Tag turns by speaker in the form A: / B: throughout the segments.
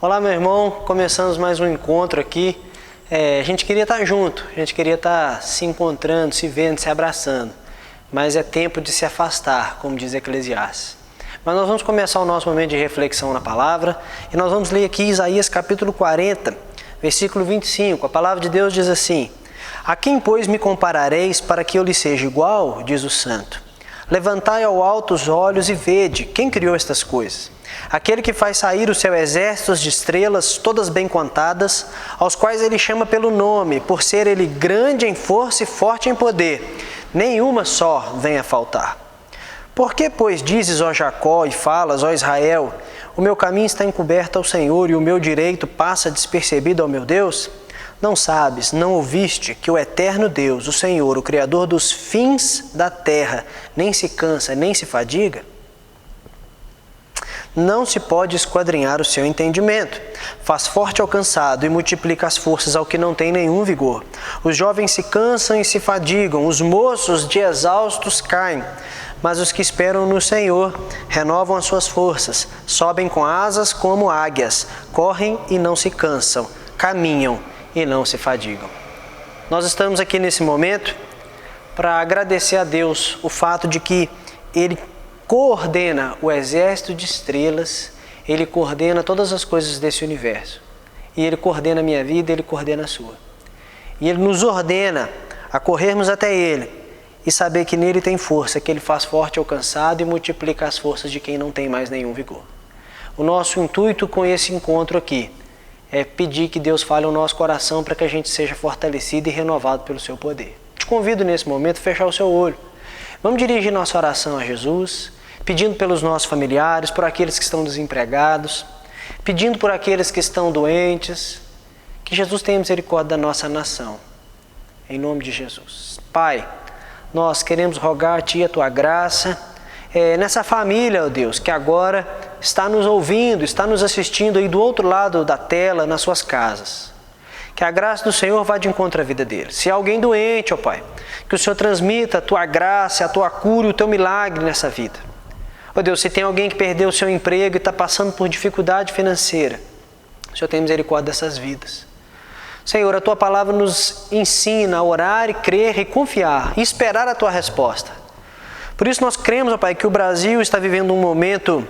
A: Olá, meu irmão, começamos mais um encontro aqui. A gente queria estar junto, a gente queria estar se encontrando, se vendo, se abraçando, mas é tempo de se afastar, como diz Eclesiastes. Mas nós vamos começar o nosso momento de reflexão na palavra e nós vamos ler aqui Isaías capítulo 40, versículo 25. A palavra de Deus diz assim: A quem, pois, me comparareis para que eu lhe seja igual? Diz o Santo. Levantai ao alto os olhos e vede quem criou estas coisas. Aquele que faz sair o seu exército de estrelas, todas bem contadas, aos quais ele chama pelo nome, por ser ele grande em força e forte em poder, nenhuma só vem a faltar. Por que, pois, dizes, ó Jacó, e falas, ó Israel, o meu caminho está encoberto ao Senhor e o meu direito passa despercebido ao meu Deus? Não sabes, não ouviste que o eterno Deus, o Senhor, o Criador dos fins da terra, nem se cansa, nem se fadiga? Não se pode esquadrinhar o seu entendimento. Faz forte ao cansado e multiplica as forças ao que não tem nenhum vigor. Os jovens se cansam e se fadigam, os moços de exaustos caem. Mas os que esperam no Senhor renovam as suas forças, sobem com asas como águias, correm e não se cansam, caminham e não se fadigam. Nós estamos aqui nesse momento para agradecer a Deus o fato de que Ele coordena o exército de estrelas, Ele coordena todas as coisas desse universo. E Ele coordena a minha vida, Ele coordena a sua. E Ele nos ordena a corrermos até Ele e saber que nele tem força, que Ele faz forte ao cansado e multiplica as forças de quem não tem mais nenhum vigor. O nosso intuito com esse encontro aqui é pedir que Deus fale ao nosso coração para que a gente seja fortalecido e renovado pelo seu poder. Te convido nesse momento a fechar o seu olho. Vamos dirigir nossa oração a Jesus, pedindo pelos nossos familiares, por aqueles que estão desempregados, pedindo por aqueles que estão doentes, que Jesus tenha misericórdia da nossa nação. Em nome de Jesus. Pai, nós queremos rogar a Ti a Tua graça, nessa família, ó Deus, que agora está nos ouvindo, está nos assistindo aí do outro lado da tela, nas suas casas. Que a graça do Senhor vá de encontro à vida deles. Se há alguém doente, ó Pai, que o Senhor transmita a Tua graça, a Tua cura, o Teu milagre nessa vida. Ó Deus, se tem alguém que perdeu o seu emprego e está passando por dificuldade financeira, o Senhor tem misericórdia dessas vidas. Senhor, a Tua palavra nos ensina a orar e crer e confiar e esperar a Tua resposta. Por isso nós cremos, ó Pai, que o Brasil está vivendo um momento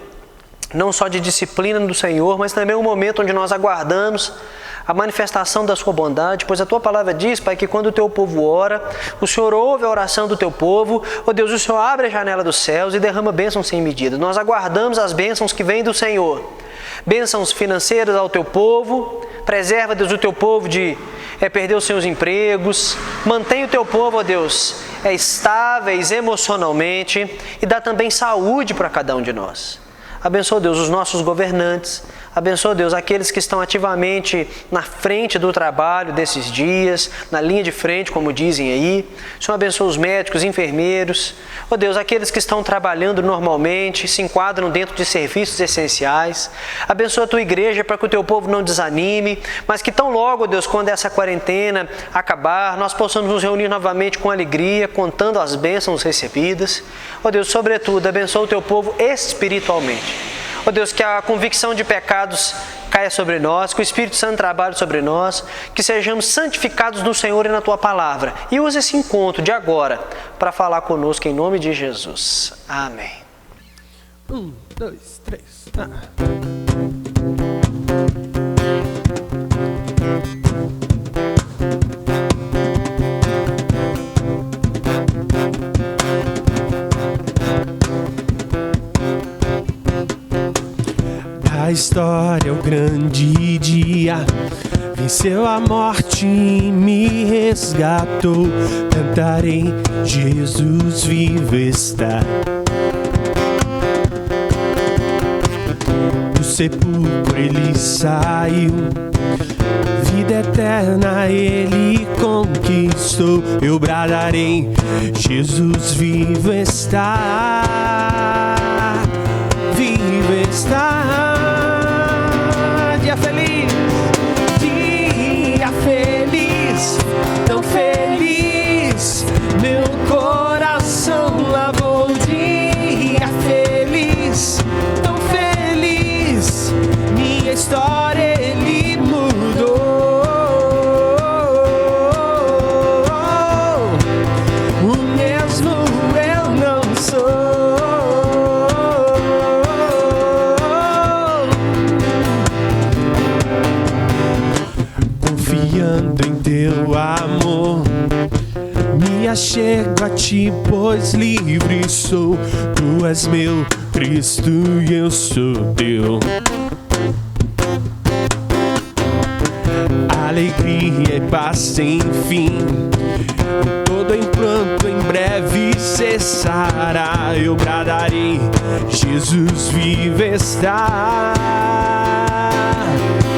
A: não só de disciplina do Senhor, mas também um momento onde nós aguardamos a manifestação da Sua bondade, pois a Tua palavra diz, Pai, que quando o Teu povo ora, o Senhor ouve a oração do Teu povo, ó Deus, o Senhor abre a janela dos céus e derrama bênçãos sem medida. Nós aguardamos as bênçãos que vêm do Senhor, bênçãos financeiras ao Teu povo, preserva, Deus, o Teu povo de perder os seus empregos, mantém o Teu povo, ó Deus, estáveis emocionalmente e dá também saúde para cada um de nós. Abençoa, Deus, os nossos governantes. Abençoa, Deus, aqueles que estão ativamente na frente do trabalho desses dias, na linha de frente, como dizem aí. O Senhor abençoa os médicos, enfermeiros. Ó Deus, aqueles que estão trabalhando normalmente, se enquadram dentro de serviços essenciais. Abençoa a Tua igreja para que o Teu povo não desanime, mas que tão logo, Deus, quando essa quarentena acabar, nós possamos nos reunir novamente com alegria, contando as bênçãos recebidas. Ó Deus, sobretudo, abençoa o Teu povo espiritualmente. Ó Deus, que a convicção de pecados caia sobre nós, que o Espírito Santo trabalhe sobre nós, que sejamos santificados no Senhor e na Tua palavra. E use esse encontro de agora para falar conosco em nome de Jesus. Amém.
B: 1, 2, 3. A história, o grande dia, venceu a morte e me resgatou. Cantarei, Jesus vivo está. Do sepulcro ele saiu, vida eterna ele conquistou. Eu bradarei, Jesus vivo está. Vivo está. Dia feliz, tão feliz, meu coração lavou. Dia feliz, tão feliz, minha história achego a ti, pois livre sou. Tu és meu Cristo e eu sou teu. Alegria e paz sem fim, todo enquanto em breve cessará. Eu bradarei, Jesus vive está,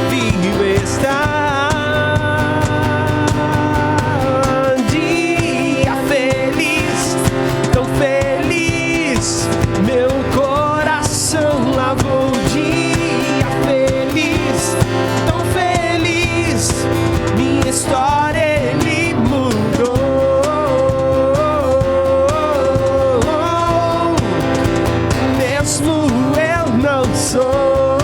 B: vive está. Dia feliz, tão feliz, meu coração lavou. Dia feliz, tão feliz, minha história ele mudou. Mesmo eu não sou,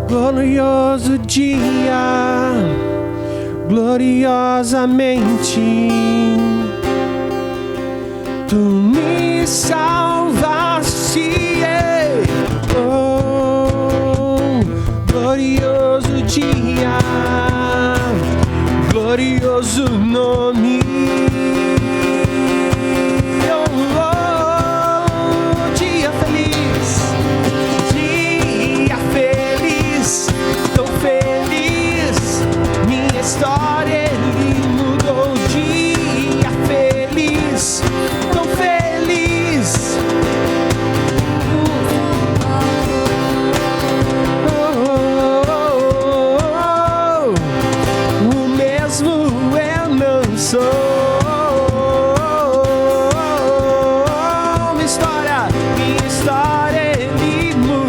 B: glorioso dia, gloriosamente tu me salvaste. Oh, glorioso dia, glorioso nome. Oh, dia feliz, tão feliz, minha história ele mudou. Dia feliz, tão feliz. O mesmo eu não sou. Minha história ele mudou.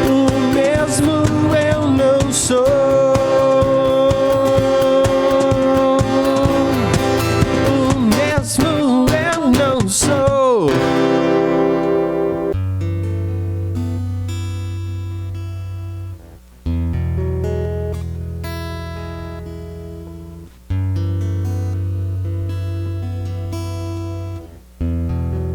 B: O mesmo eu não sou. O mesmo eu não sou.
C: Louvemos ao Senhor. Louvemos ao Senhor.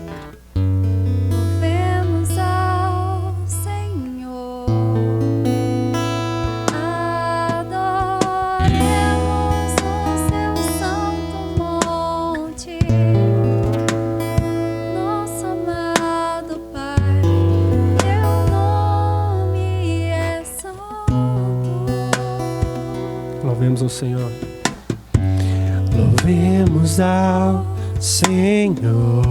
C: Adoremos o seu santo monte. Nosso amado Pai, teu nome é santo.
B: Louvemos ao Senhor. Louvemos ao Senhor.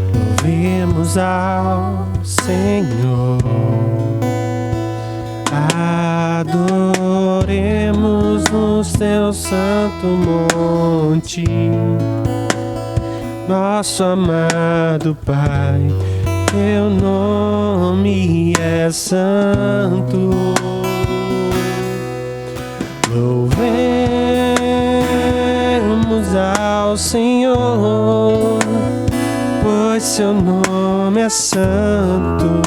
B: Louvemos ao Senhor. Adoremos no seu santo monte. Nosso amado Pai, teu nome é santo. Louvemos ao Senhor, pois seu nome é santo,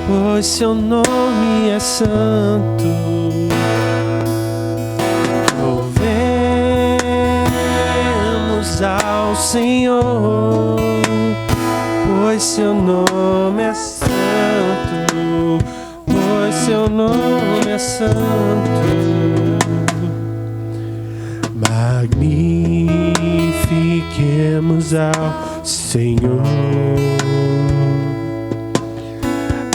B: pois seu nome é santo. Louvemos ao Senhor, pois seu nome é santo, pois seu nome é santo. Magnifiquemos ao Senhor,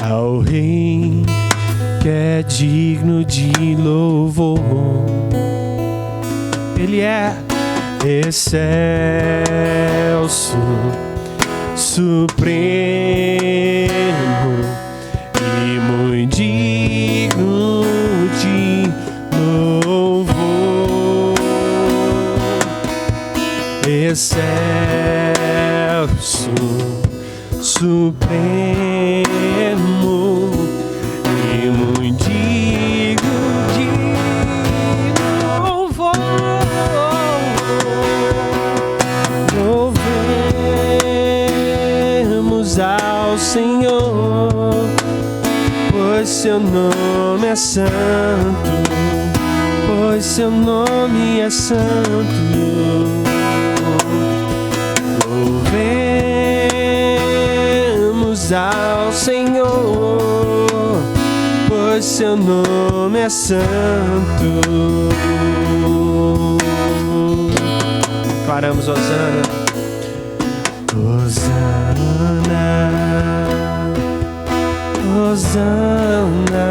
B: ao Rei que é digno de louvor. Ele é excelso, supremo e muito digno de louvor. Excelso, supremo e muito digno de louvor. Louvemos seu nome é santo, pois seu nome é santo. Louvemos ao Senhor, pois seu nome é santo. Declaramos Hosana. Hosana, Hosana,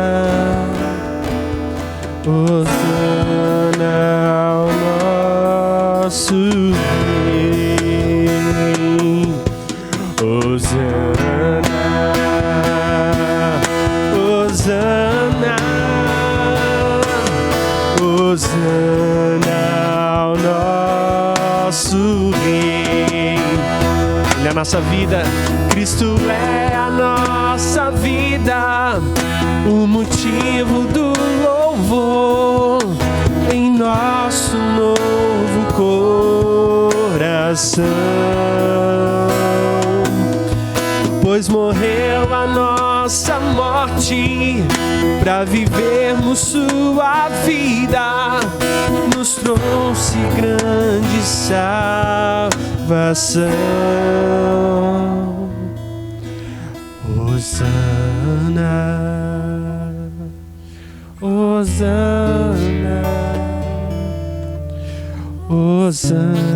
B: Hosana ao nosso Rei. Hosana, Hosana, Hosana ao nosso Rei. Ele é a nossa vida, Cristo é a nossa vida, o motivo do louvor em nosso novo coração. Pois morreu a nossa morte para vivermos sua vida, nos trouxe grande salvação. Hosana, Hosana, Hosana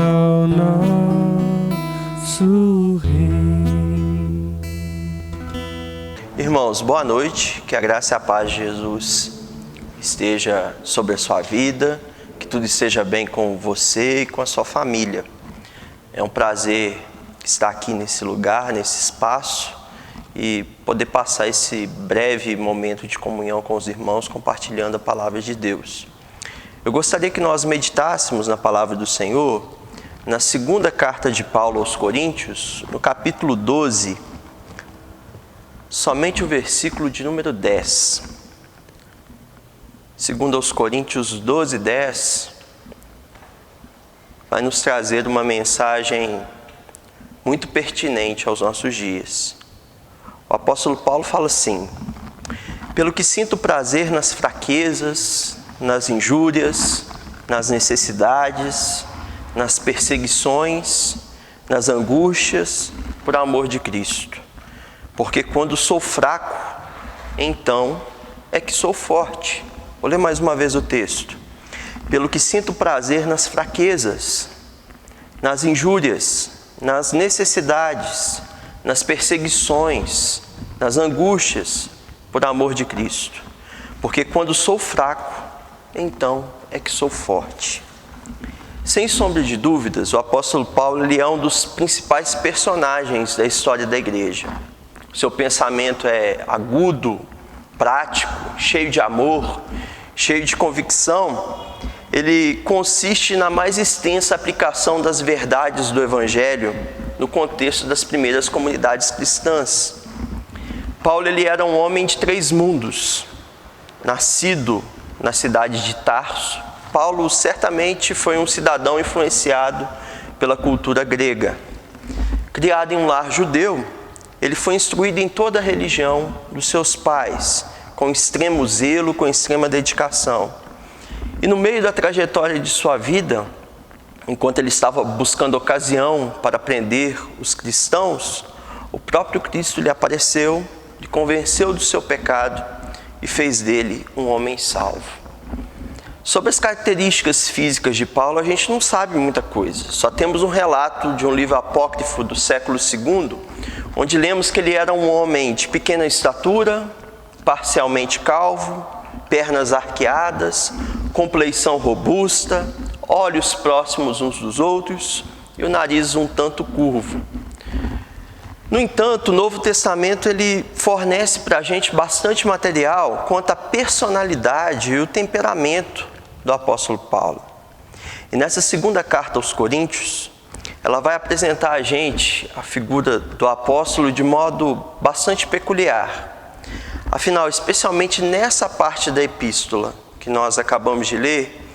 B: ao nosso Rei.
D: Irmãos, boa noite, que a graça e a paz de Jesus esteja sobre a sua vida, que tudo esteja bem com você e com a sua família. É um prazer estar aqui nesse lugar, nesse espaço, e poder passar esse breve momento de comunhão com os irmãos, compartilhando a palavra de Deus. Eu gostaria que nós meditássemos na palavra do Senhor, na segunda carta de Paulo aos Coríntios, no capítulo 12, somente o versículo de número 10. Segundo aos Coríntios 12, 10, vai nos trazer uma mensagem muito pertinente aos nossos dias. O apóstolo Paulo fala assim: pelo que sinto prazer nas fraquezas, nas injúrias, nas necessidades, nas perseguições, nas angústias, por amor de Cristo. Porque quando sou fraco, então é que sou forte. Vou ler mais uma vez o texto. Pelo que sinto prazer nas fraquezas, nas injúrias, nas necessidades, nas perseguições, nas angústias, por amor de Cristo. Porque quando sou fraco, então é que sou forte. Sem sombra de dúvidas, o apóstolo Paulo ele é um dos principais personagens da história da igreja. Seu pensamento é agudo, prático, cheio de amor, cheio de convicção. Ele consiste na mais extensa aplicação das verdades do Evangelho no contexto das primeiras comunidades cristãs. Paulo ele era um homem de 3 mundos. Nascido na cidade de Tarso, Paulo certamente foi um cidadão influenciado pela cultura grega. Criado em um lar judeu, ele foi instruído em toda a religião dos seus pais, com extremo zelo, com extrema dedicação. E no meio da trajetória de sua vida, enquanto ele estava buscando ocasião para prender os cristãos, o próprio Cristo lhe apareceu, lhe convenceu do seu pecado e fez dele um homem salvo. Sobre as características físicas de Paulo, a gente não sabe muita coisa. Só temos um relato de um livro apócrifo do século II, onde lemos que ele era um homem de pequena estatura, parcialmente calvo, pernas arqueadas, compleição robusta, olhos próximos uns dos outros e o nariz um tanto curvo. No entanto, o Novo Testamento ele fornece para a gente bastante material quanto à personalidade e o temperamento do apóstolo Paulo. E nessa segunda carta aos Coríntios, ela vai apresentar a gente a figura do apóstolo de modo bastante peculiar. Afinal, especialmente nessa parte da epístola que nós acabamos de ler,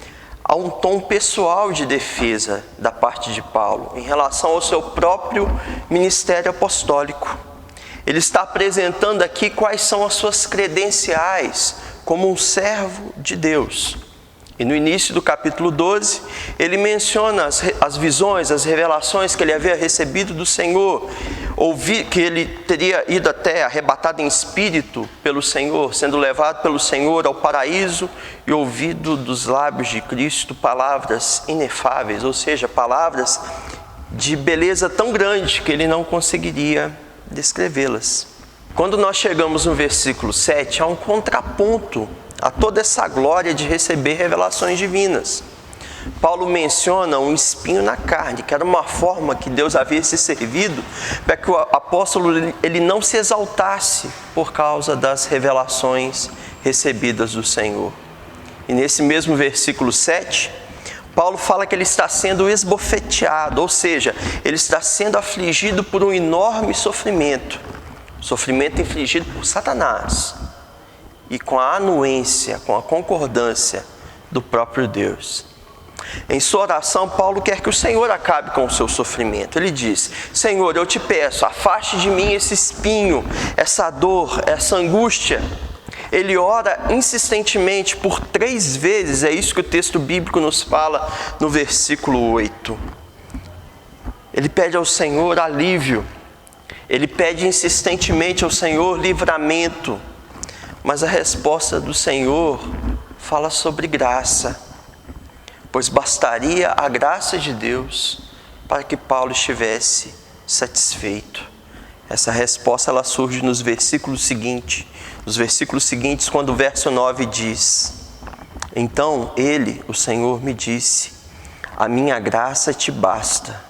D: há um tom pessoal de defesa da parte de Paulo em relação ao seu próprio ministério apostólico. Ele está apresentando aqui quais são as suas credenciais como um servo de Deus. E no início do capítulo 12, ele menciona as visões, as revelações que ele havia recebido do Senhor, que ele teria ido até arrebatado em espírito pelo Senhor, sendo levado pelo Senhor ao paraíso e ouvido dos lábios de Cristo palavras inefáveis, ou seja, palavras de beleza tão grande que ele não conseguiria descrevê-las. Quando nós chegamos no versículo 7, há um contraponto a toda essa glória de receber revelações divinas. Paulo menciona um espinho na carne, que era uma forma que Deus havia se servido para que o apóstolo ele não se exaltasse por causa das revelações recebidas do Senhor. E nesse mesmo versículo 7, Paulo fala que ele está sendo esbofeteado, ou seja, ele está sendo afligido por um enorme sofrimento infligido por Satanás, e com a anuência, com a concordância do próprio Deus. Em sua oração, Paulo quer que o Senhor acabe com o seu sofrimento. Ele diz: Senhor, eu te peço, afaste de mim esse espinho, essa dor, essa angústia. Ele ora insistentemente por 3 vezes, é isso que o texto bíblico nos fala no versículo 8. Ele pede ao Senhor alívio, ele pede insistentemente ao Senhor livramento, mas a resposta do Senhor fala sobre graça, pois bastaria a graça de Deus para que Paulo estivesse satisfeito. Essa resposta ela surge nos versículos seguintes, quando o verso 9 diz: Então ele, o Senhor, me disse: a minha graça te basta,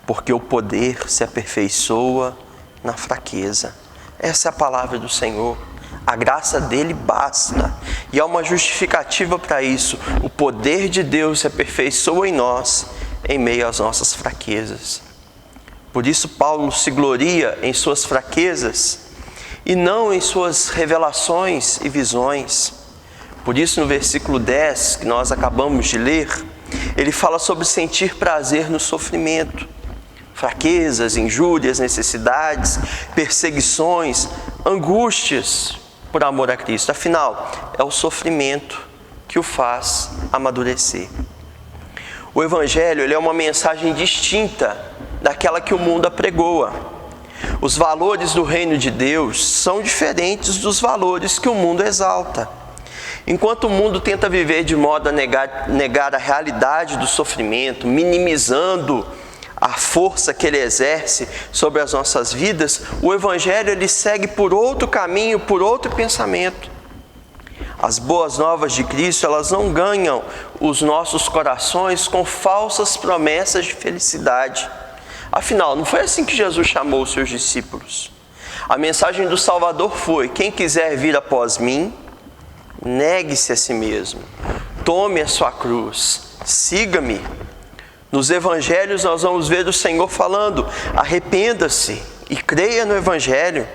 D: porque o poder se aperfeiçoa na fraqueza. Essa é a palavra do Senhor. A graça dele basta. E há uma justificativa para isso. O poder de Deus se aperfeiçoa em nós, em meio às nossas fraquezas. Por isso Paulo se gloria em suas fraquezas e não em suas revelações e visões. Por isso no versículo 10, que nós acabamos de ler, ele fala sobre sentir prazer no sofrimento. Fraquezas, injúrias, necessidades, perseguições, angústias por amor a Cristo. Afinal, é o sofrimento que o faz amadurecer. O Evangelho ele é uma mensagem distinta daquela que o mundo apregoa. Os valores do reino de Deus são diferentes dos valores que o mundo exalta. Enquanto o mundo tenta viver de modo a negar a realidade do sofrimento, minimizando a força que ele exerce sobre as nossas vidas, o Evangelho ele segue por outro caminho, por outro pensamento. As boas novas de Cristo, elas não ganham os nossos corações com falsas promessas de felicidade. Afinal, não foi assim que Jesus chamou os seus discípulos. A mensagem do Salvador foi: quem quiser vir após mim, negue-se a si mesmo, tome a sua cruz, siga-me. Nos evangelhos nós vamos ver o Senhor falando: arrependa-se e creia no Evangelho.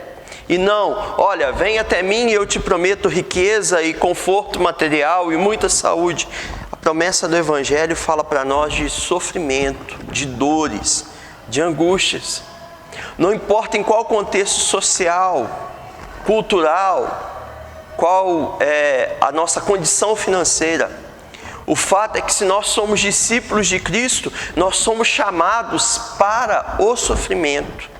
D: E não, olha, vem até mim e eu te prometo riqueza e conforto material e muita saúde. A promessa do Evangelho fala para nós de sofrimento, de dores, de angústias. Não importa em qual contexto social, cultural, qual é a nossa condição financeira. O fato é que se nós somos discípulos de Cristo, nós somos chamados para o sofrimento.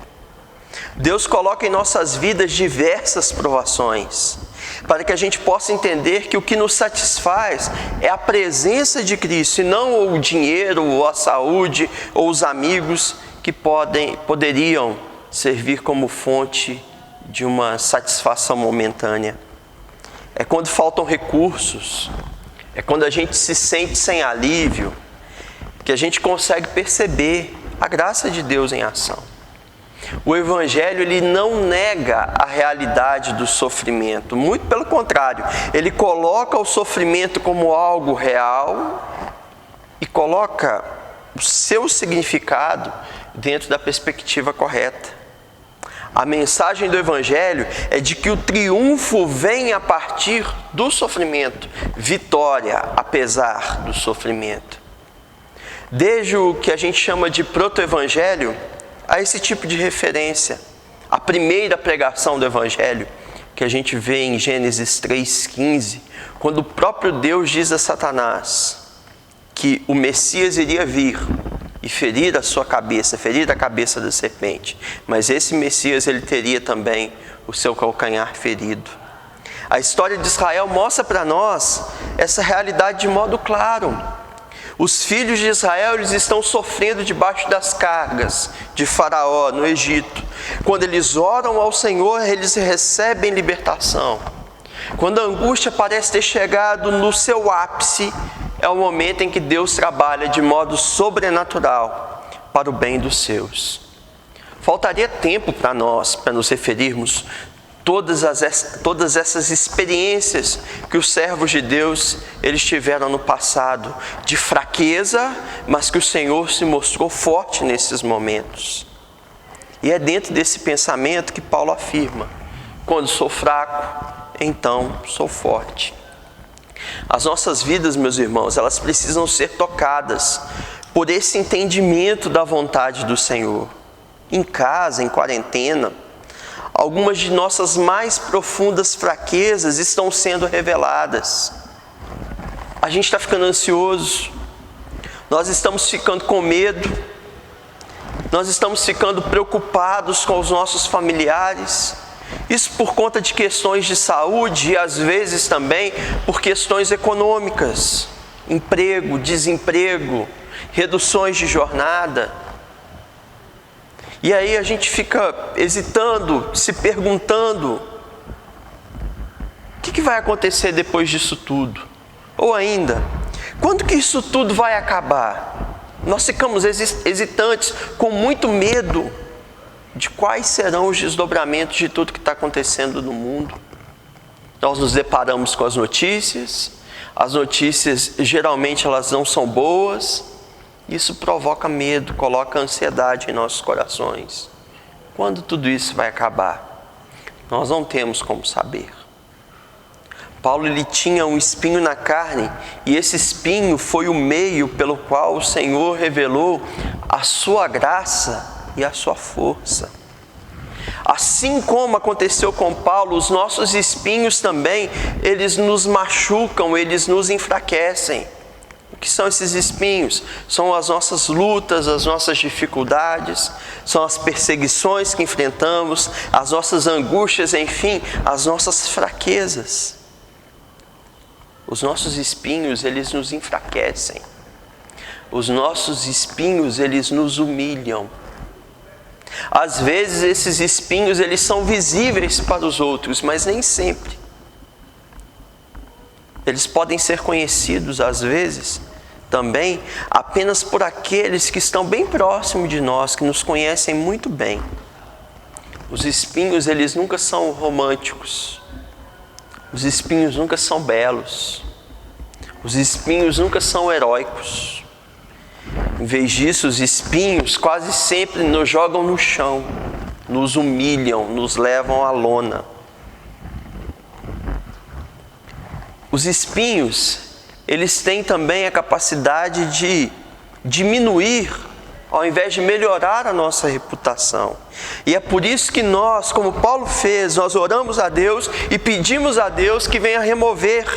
D: Deus coloca em nossas vidas diversas provações, para que a gente possa entender que o que nos satisfaz é a presença de Cristo, e não o dinheiro, ou a saúde, ou os amigos que poderiam servir como fonte de uma satisfação momentânea. É quando faltam recursos, é quando a gente se sente sem alívio, que a gente consegue perceber a graça de Deus em ação. O Evangelho ele não nega a realidade do sofrimento, muito pelo contrário, ele coloca o sofrimento como algo real e coloca o seu significado dentro da perspectiva correta. A mensagem do Evangelho é de que o triunfo vem a partir do sofrimento, vitória apesar do sofrimento. Desde o que a gente chama de proto-evangelho, há esse tipo de referência A primeira pregação do Evangelho, que a gente vê em Gênesis 3,15, quando o próprio Deus diz a Satanás que o Messias iria vir e ferir a sua cabeça, ferir a cabeça da serpente. Mas esse Messias, ele teria também o seu calcanhar ferido. A história de Israel mostra para nós essa realidade de modo claro. Os filhos de Israel, eles estão sofrendo debaixo das cargas de Faraó no Egito. Quando eles oram ao Senhor, eles recebem libertação. Quando a angústia parece ter chegado no seu ápice, é o momento em que Deus trabalha de modo sobrenatural para o bem dos seus. Faltaria tempo para nós, para nos referirmos todas essas experiências que os servos de Deus eles tiveram no passado, de fraqueza, mas que o Senhor se mostrou forte nesses momentos. E é dentro desse pensamento que Paulo afirma: quando sou fraco, então sou forte. As nossas vidas, meus irmãos, elas precisam ser tocadas por esse entendimento da vontade do Senhor. Em casa, em quarentena, algumas de nossas mais profundas fraquezas estão sendo reveladas. A gente está ficando ansioso, nós estamos ficando com medo, nós estamos ficando preocupados com os nossos familiares. Isso por conta de questões de saúde e às vezes também por questões econômicas, emprego, desemprego, reduções de jornada. E aí a gente fica hesitando, se perguntando: o que vai acontecer depois disso tudo? Ou ainda, quando que isso tudo vai acabar? Nós ficamos hesitantes, com muito medo de quais serão os desdobramentos de tudo que está acontecendo no mundo. Nós nos deparamos com as notícias geralmente elas não são boas. Isso provoca medo, coloca ansiedade em nossos corações. Quando tudo isso vai acabar? Nós não temos como saber. Paulo, ele tinha um espinho na carne, e esse espinho foi o meio pelo qual o Senhor revelou a sua graça e a sua força. Assim como aconteceu com Paulo, os nossos espinhos também, eles nos machucam, eles nos enfraquecem. O que são esses espinhos? São as nossas lutas, as nossas dificuldades, são as perseguições que enfrentamos, as nossas angústias, enfim, as nossas fraquezas. Os nossos espinhos, eles nos enfraquecem. Os nossos espinhos, eles nos humilham. Às vezes esses espinhos, eles são visíveis para os outros, mas nem sempre. Eles podem ser conhecidos, às vezes, também apenas por aqueles que estão bem próximos de nós, que nos conhecem muito bem. Os espinhos, eles nunca são românticos. Os espinhos nunca são belos. Os espinhos nunca são heróicos. Em vez disso, os espinhos quase sempre nos jogam no chão, nos humilham, nos levam à lona. Os espinhos, eles têm também a capacidade de diminuir, ao invés de melhorar a nossa reputação. E é por isso que nós, como Paulo fez, nós oramos a Deus e pedimos a Deus que venha remover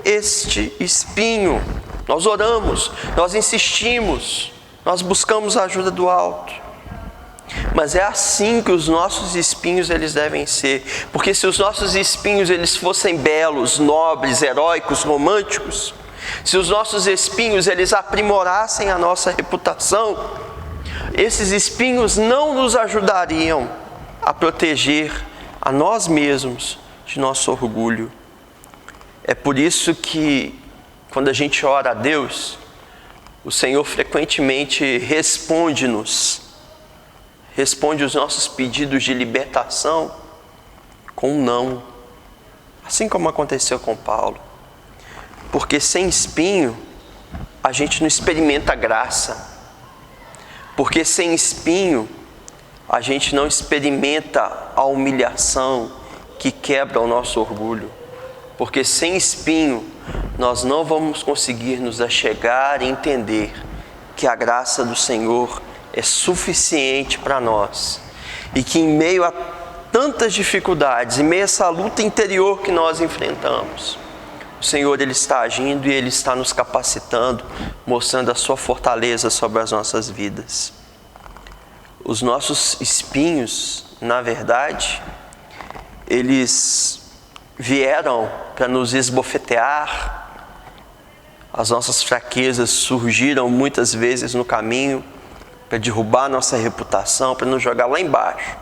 D: este espinho. Nós oramos, nós insistimos, nós buscamos a ajuda do alto. Mas é assim que os nossos espinhos eles devem ser. Porque se os nossos espinhos eles fossem belos, nobres, heróicos, românticos, se os nossos espinhos eles aprimorassem a nossa reputação, esses espinhos não nos ajudariam a proteger a nós mesmos de nosso orgulho. É por isso que quando a gente ora a Deus, o Senhor frequentemente responde os nossos pedidos de libertação com um não. Assim como aconteceu com Paulo. Porque sem espinho, a gente não experimenta graça. Porque sem espinho, a gente não experimenta a humilhação que quebra o nosso orgulho. Porque sem espinho, nós não vamos conseguir nos achegar e entender que a graça do Senhor é suficiente para nós. E que em meio a tantas dificuldades, em meio a essa luta interior que nós enfrentamos, o Senhor, Ele está agindo e Ele está nos capacitando, mostrando a sua fortaleza sobre as nossas vidas. Os nossos espinhos, na verdade, eles vieram para nos esbofetear. As nossas fraquezas surgiram muitas vezes no caminho para derrubar nossa reputação, para nos jogar lá embaixo,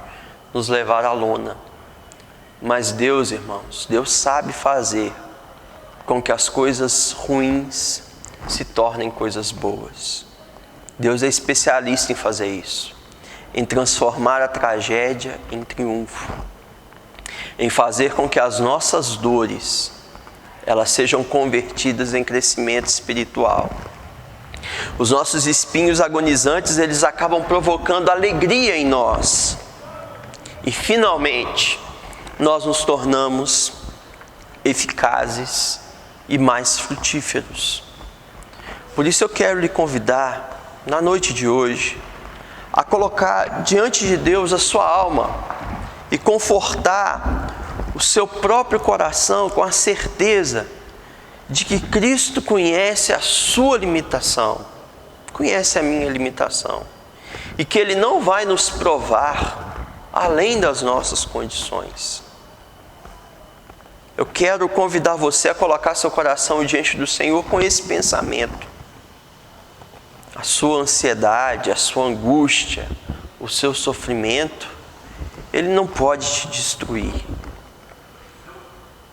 D: nos levar à lona. Mas Deus, irmãos, Deus sabe fazer com que as coisas ruins se tornem coisas boas. Deus é especialista em fazer isso, em transformar a tragédia em triunfo, em fazer com que as nossas dores, elas sejam convertidas em crescimento espiritual. Os nossos espinhos agonizantes, eles acabam provocando alegria em nós. E finalmente, nós nos tornamos eficazes e mais frutíferos. Por isso eu quero lhe convidar, na noite de hoje, a colocar diante de Deus a sua alma e confortar o seu próprio coração com a certeza de que Cristo conhece a sua limitação, conhece a minha limitação, e que Ele não vai nos provar além das nossas condições. Eu quero convidar você a colocar seu coração diante do Senhor com esse pensamento. A sua ansiedade, a sua angústia, o seu sofrimento, ele não pode te destruir.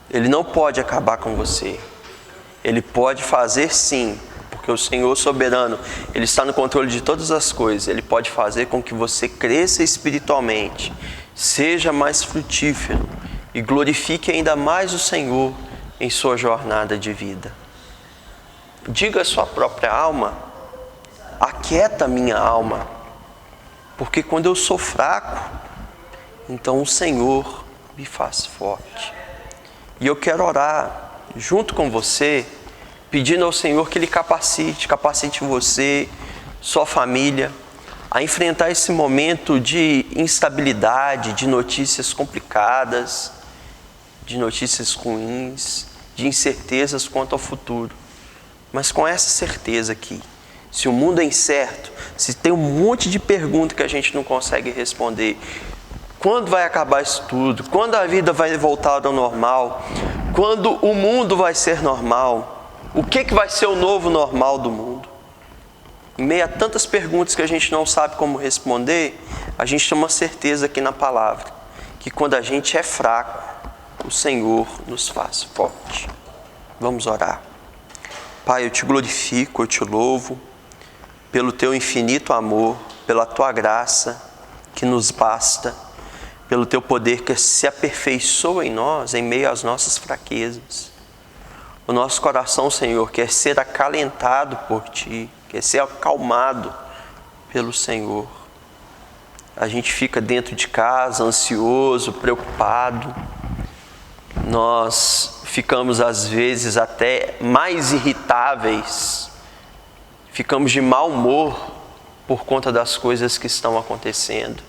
D: Ele não pode acabar com você. Ele pode fazer sim, porque o Senhor soberano, Ele está no controle de todas as coisas. Ele pode fazer com que você cresça espiritualmente, seja mais frutífero e glorifique ainda mais o Senhor em sua jornada de vida. Diga à sua própria alma: aquieta minha alma, porque quando eu sou fraco, então o Senhor me faz forte. E eu quero orar junto com você, pedindo ao Senhor que Ele capacite você, sua família, a enfrentar esse momento de instabilidade, de notícias complicadas, de notícias ruins, de incertezas quanto ao futuro. Mas com essa certeza aqui, se o mundo é incerto, se tem um monte de perguntas que a gente não consegue responder, quando vai acabar isso tudo? Quando a vida vai voltar ao normal? Quando o mundo vai ser normal? O que vai ser o novo normal do mundo? Em meio a tantas perguntas que a gente não sabe como responder, a gente tem uma certeza aqui na palavra, que quando a gente é fraco, o Senhor nos faz forte. Vamos orar. Pai, eu te glorifico, eu te louvo pelo teu infinito amor, pela tua graça que nos basta, pelo teu poder que se aperfeiçoa em nós, em meio às nossas fraquezas. O nosso coração, Senhor, quer ser acalentado por ti, quer ser acalmado pelo Senhor. A gente fica dentro de casa, ansioso, preocupado. Nós ficamos, às vezes, até mais irritáveis. Ficamos de mau humor por conta das coisas que estão acontecendo.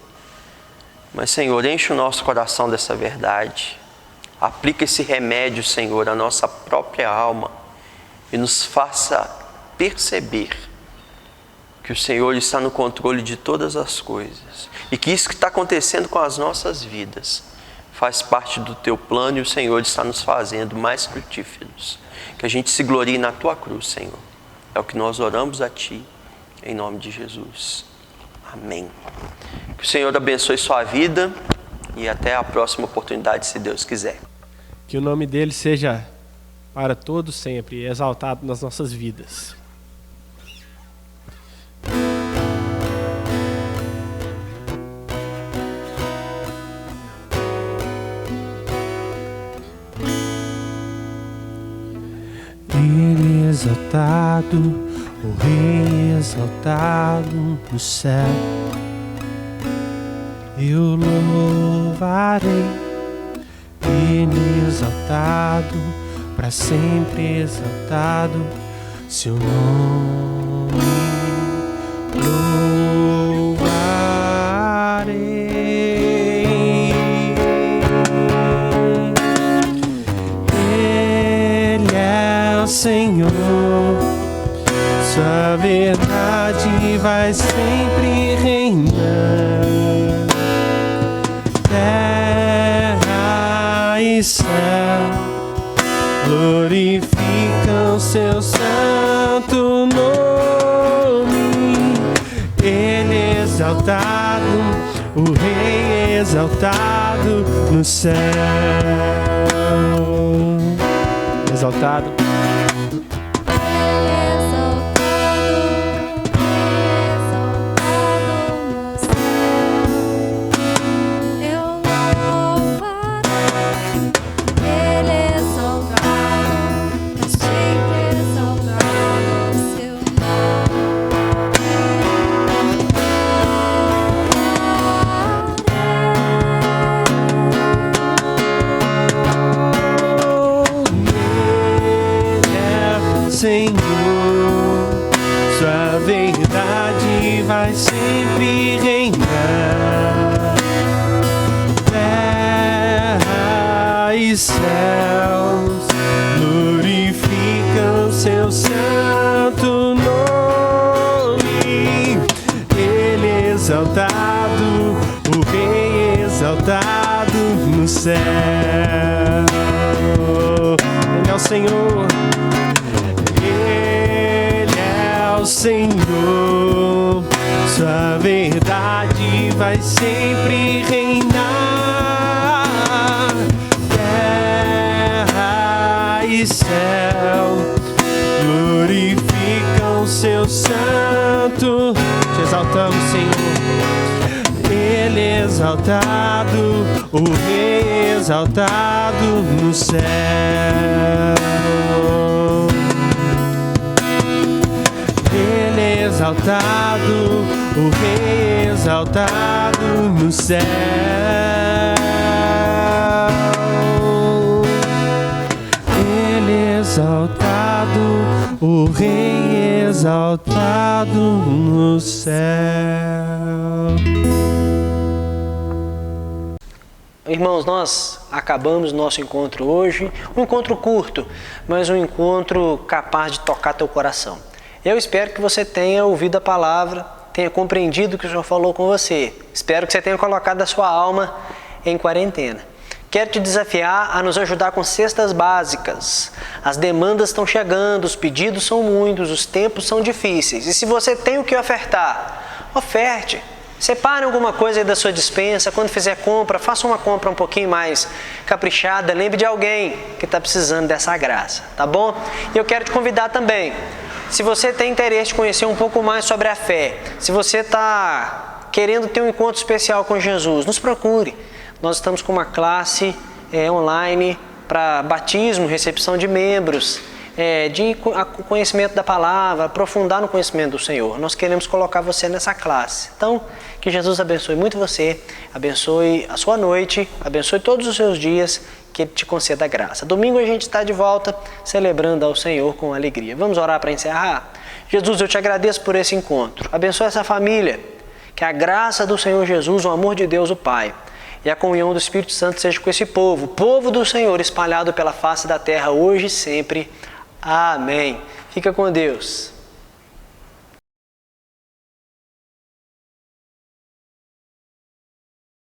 D: Mas, Senhor, enche o nosso coração dessa verdade. Aplica esse remédio, Senhor, à nossa própria alma e nos faça perceber que o Senhor está no controle de todas as coisas e que isso que está acontecendo com as nossas vidas faz parte do teu plano e o Senhor está nos fazendo mais frutíferos. Que a gente se glorie na tua cruz, Senhor. É o que nós oramos a ti, em nome de Jesus. Amém. Que o Senhor abençoe sua vida e até a próxima oportunidade, se Deus quiser.
B: Que o nome dele seja para todos sempre exaltado nas nossas vidas. Ele é exaltado, o Rei exaltado no céu. Eu louvarei, Ele exaltado, para sempre exaltado, seu nome louvarei. Senhor, sua verdade vai sempre reinar. Terra e céu glorificam seu santo nome. Ele exaltado, o Rei exaltado no céu. Exaltado. Senhor, sua verdade vai sempre reinar. Terra e céus glorificam seu santo nome. Ele exaltado, o Rei exaltado no céu. Ele é o Senhor. Senhor, sua verdade vai sempre reinar. Terra e céu glorificam seu santo. Te exaltamos, Senhor. Ele exaltado, o Rei exaltado no céu. Exaltado, o Rei exaltado no céu. Ele exaltado, o Rei exaltado no céu.
A: Irmãos, nós acabamos nosso encontro hoje, um encontro curto, mas um encontro capaz de tocar teu coração. Eu espero que você tenha ouvido a palavra, tenha compreendido o que o Senhor falou com você. Espero que você tenha colocado a sua alma em quarentena. Quero te desafiar a nos ajudar com cestas básicas. As demandas estão chegando, os pedidos são muitos, os tempos são difíceis. E se você tem o que ofertar, oferte. Separe alguma coisa aí da sua despensa. Quando fizer compra, faça uma compra um pouquinho mais caprichada. Lembre de alguém que está precisando dessa graça, tá bom? E eu quero te convidar também. Se você tem interesse em conhecer um pouco mais sobre a fé, se você está querendo ter um encontro especial com Jesus, nos procure. Nós estamos com uma classe online para batismo, recepção de membros, de conhecimento da palavra, aprofundar no conhecimento do Senhor. Nós queremos colocar você nessa classe. Então, que Jesus abençoe muito você, abençoe a sua noite, abençoe todos os seus dias, que Ele te conceda a graça. Domingo a gente está de volta, celebrando ao Senhor com alegria. Vamos orar para encerrar? Jesus, eu te agradeço por esse encontro. Abençoe essa família. Que a graça do Senhor Jesus, o amor de Deus, o Pai, e a comunhão do Espírito Santo seja com esse povo, o povo do Senhor espalhado pela face da terra, hoje e sempre. Amém. Fica com Deus.